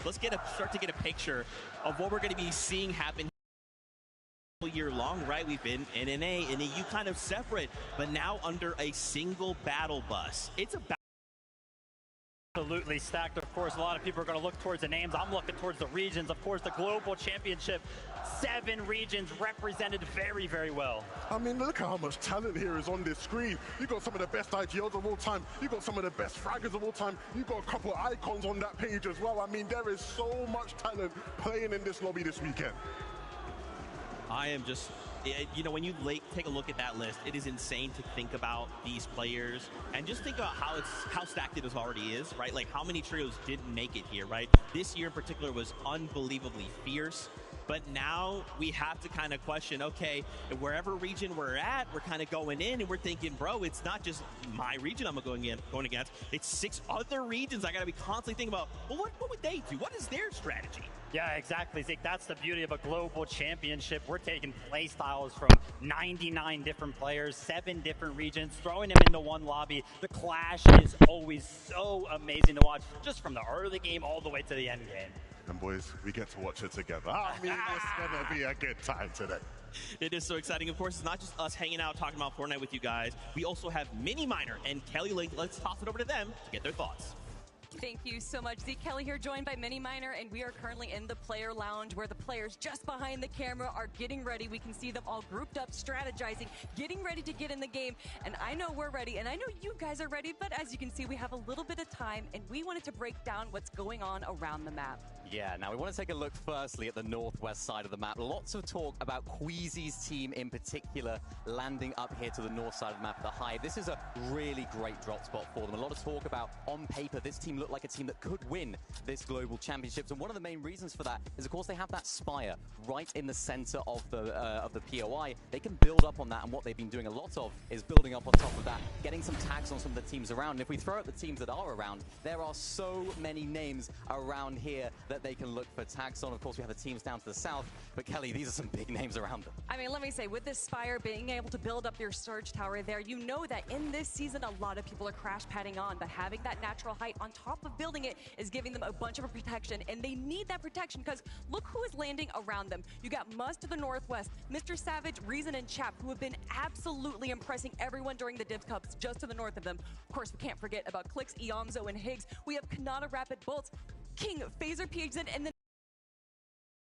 let's start to get a picture of what we're going to be seeing happen year long, right? We've been NA and EU kind of separate, but now under a single battle bus. It's a absolutely stacked. Of course, a lot of people are going to look towards the names. I'm looking towards the regions. Of course, the global championship, 7 regions represented very, very well. I mean, look at how much talent here is on this screen. You've got some of the best IGLs of all time. You've got some of the best fraggers of all time. You've got a couple of icons on that page as well. I mean, there is so much talent playing in this lobby this weekend. I am just, you know, when you take a look at that list, it is insane to think about these players and just think about how stacked it already is, right? Like how many trios didn't make it here, right? This year in particular was unbelievably fierce. But now we have to kind of question, okay, wherever region we're at, we're kind of going in and we're thinking, bro, it's not just my region I'm going against. It's 6 other regions I got to be constantly thinking about, well, what would they do? What is their strategy? Yeah, exactly, Zeke. That's the beauty of a global championship. We're taking play styles from 99 different players, 7 different regions, throwing them into one lobby. The clash is always so amazing to watch, just from the early game all the way to the end game. And boys, we get to watch it together. I mean, it's going to be a good time today. It is so exciting. Of course, it's not just us hanging out talking about Fortnite with you guys. We also have Mini Miner and Kelly Link. Let's toss it over to them to get their thoughts. Thank you so much. Zeke Kelly here, joined by Mini Miner, and we are currently in the player lounge where the players just behind the camera are getting ready. We can see them all grouped up, strategizing, getting ready to get in the game. And I know we're ready, and I know you guys are ready, but as you can see, we have a little bit of time, and we wanted to break down what's going on around the map. Yeah, now we want to take a look firstly at the northwest side of the map. Lots of talk about Queasy's team in particular landing up here to the north side of the map at the Hive. This is a really great drop spot for them. A lot of talk about, on paper, this team looked like a team that could win this global championships. And one of the main reasons for that is, of course, they have that spire right in the center of the POI. They can build up on that, and what they've been doing a lot of is building up on top of that, getting some tags on some of the teams around. And if we throw out the teams that are around, there are so many names around here that they can look for tags on. Of course, we have the teams down to the south, but Kelly, these are some big names around them. I mean, let me say, with this spire, being able to build up your surge tower there, you know that in this season, a lot of people are crash padding on, but having that natural height on top of building it is giving them a bunch of protection, and they need that protection because look who is landing around them. You got Muzz to the northwest, Mr. Savage, Reason, and Chap, who have been absolutely impressing everyone during the Div Cups just to the north of them. Of course, we can't forget about Clicks, Eomzo, and Higgs. We have Kanata, Rapid Bolts, King, Phaser, PHZ, and then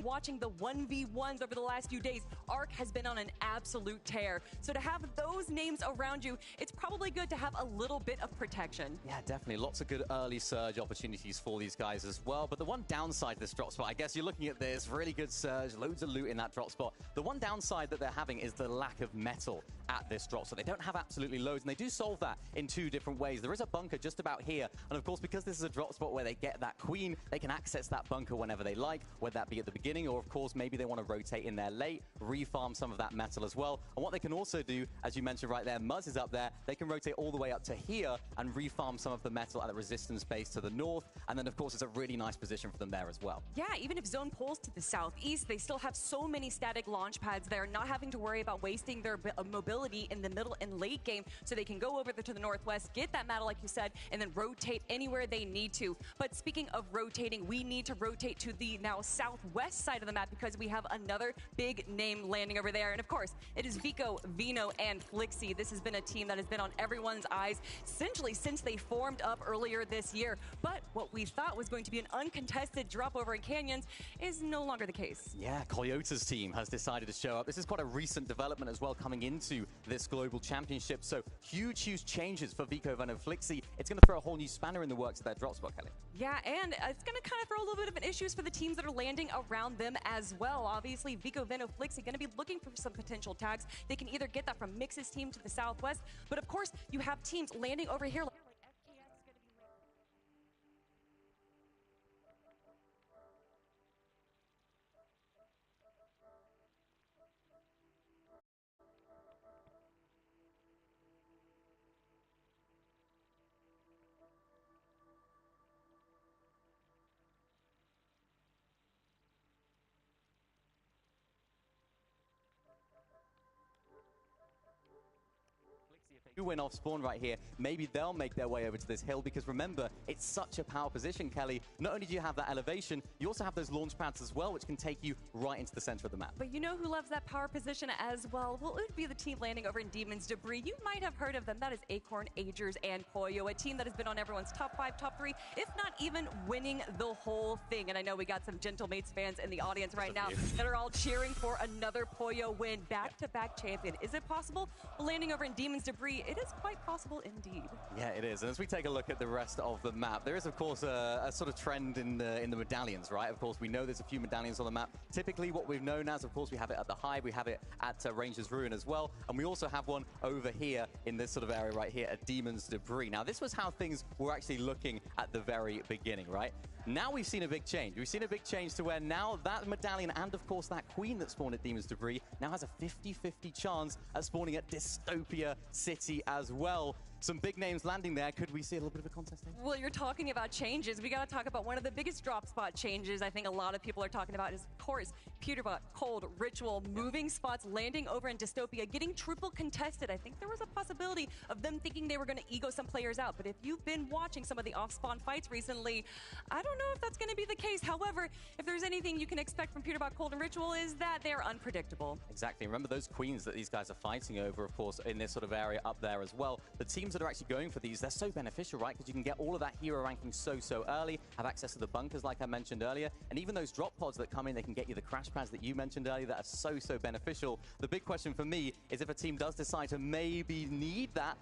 watching the 1v1s over the last few days, Arc has been on an absolute tear. So to have those names around you, it's probably good to have a little bit of protection. Yeah, definitely. Lots of good early surge opportunities for these guys as well. But the one downside to this drop spot, I guess you're looking at this, really good surge, loads of loot in that drop spot. The one downside that they're having is the lack of metal at this drop. So they don't have absolutely loads, and they do solve that in 2 different ways. There is a bunker just about here. And of course, because this is a drop spot where they get that queen, they can access that bunker whenever they like, whether that be at the beginning, or of course maybe they want to rotate in there late, refarm some of that metal as well. And what they can also do, as you mentioned right there, Muzz is up there, they can rotate all the way up to here and refarm some of the metal at the resistance base to the north. And then of course it's a really nice position for them there as well. Yeah, even if zone pulls to the southeast, they still have so many static launch pads there, not having to worry about wasting their mobility in the middle and late game, so they can go over to the northwest, get that metal like you said, and then rotate anywhere they need to. But speaking of rotating, we need to rotate to the now southwest side of the map because we have another big name landing over there. And of course, it is Vico, Vino, and Flixie. This has been a team that has been on everyone's eyes essentially since they formed up earlier this year. But what we thought was going to be an uncontested drop over in Canyons is no longer the case. Yeah, Coyota's team has decided to show up. This is quite a recent development as well coming into this global championship. So huge changes for Vico, Vino, and Flixie. It's going to throw a whole new spanner in the works of their drop spot, Kelly. Yeah, and it's going to kind of throw a little bit of an issues for the teams that are landing around them as well. Obviously, Vico, Veno, Flixie going to be looking for some potential tags. They can either get that from Mix's team to the southwest, but of course, you have teams landing over here. You win off spawn right here, maybe they'll make their way over to this hill, because remember, it's such a power position, Kelly. Not only do you have that elevation, you also have those launch pads as well, which can take you right into the center of the map. But you know who loves that power position as well? Well, it would be the team landing over in Demon's Debris. You might have heard of them. That is Acorn, Agers, and Pollo, a team that has been on everyone's top 5, top 3, if not even winning the whole thing. And I know we got some Gentlemates fans in the audience right now that are all cheering for another Pollo win, back-to-back champion. Is it possible? Well, landing over in Demon's Debris, it is quite possible indeed. Yeah, it is. And as we take a look at the rest of the map, there is, of course, a sort of trend in the medallions, right? Of course, we know there's a few medallions on the map. Typically, what we've known as, of course, we have it at the Hive, we have it at Ranger's Ruin as well, and we also have one over here in this sort of area right here at Demon's Debris. Now, this was how things were actually looking at the very beginning, right? Now we've seen a big change. We've seen a big change to where now that medallion and, of course, that queen that spawned at Demon's Debris now has a 50-50 chance at spawning at Dystopia City as well. Some big names landing there. Could we see a little bit of a contest there? Well, you're talking about changes. We got to talk about one of the biggest drop spot changes I think a lot of people are talking about is, of course, Peterbot, Cold, Ritual, moving spots, landing over in Dystopia, getting triple contested. I think there was a possibility of them thinking they were going to ego some players out. But if you've been watching some of the off-spawn fights recently, I don't know if that's going to be the case. However, if there's anything you can expect from Peterbot, Cold, and Ritual is that they're unpredictable. Exactly. Remember those queens that these guys are fighting over, of course, in this sort of area up there as well. The teams that are actually going for these, they're so beneficial, right? Because you can get all of that hero ranking so early, have access to the bunkers like I mentioned earlier, and even those drop pods that come in, they can get you the crash pads that you mentioned earlier that are so beneficial. The big question for me is if a team does decide to maybe need that